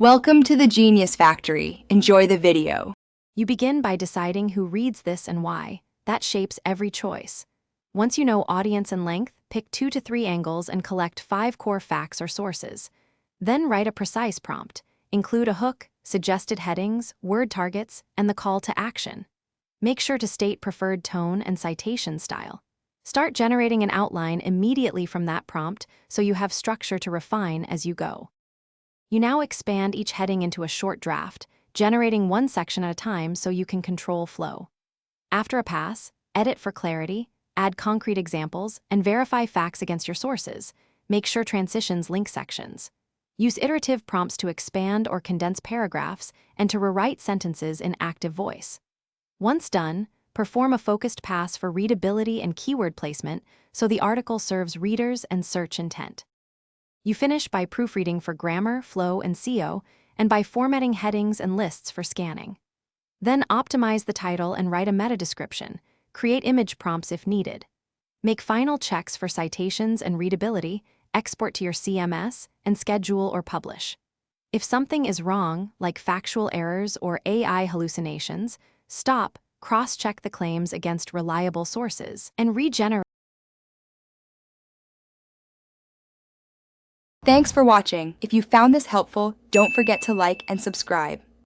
Welcome to the Genius Factory. Enjoy the video. You begin by deciding who reads this and why. That shapes every choice. Once you know audience and length, pick 2 to 3 angles and collect 5 core facts or sources. Then write a precise prompt. Include a hook, suggested headings, word targets, and the call to action. Make sure to state preferred tone and citation style. Start generating an outline immediately from that prompt so you have structure to refine as you go. You now expand each heading into a short draft, generating one section at a time so you can control flow. After a pass, edit for clarity, add concrete examples, and verify facts against your sources. Make sure transitions link sections. Use iterative prompts to expand or condense paragraphs and to rewrite sentences in active voice. Once done, perform a focused pass for readability and keyword placement so the article serves readers and search intent. You finish by proofreading for grammar, flow, and SEO, and by formatting headings and lists for scanning. Then optimize the title and write a meta description. Create image prompts if needed. Make final checks for citations and readability, export to your CMS, and schedule or publish. If something is wrong, like factual errors or AI hallucinations, stop, cross-check the claims against reliable sources, and regenerate. Thanks for watching. If you found this helpful, don't forget to like and subscribe.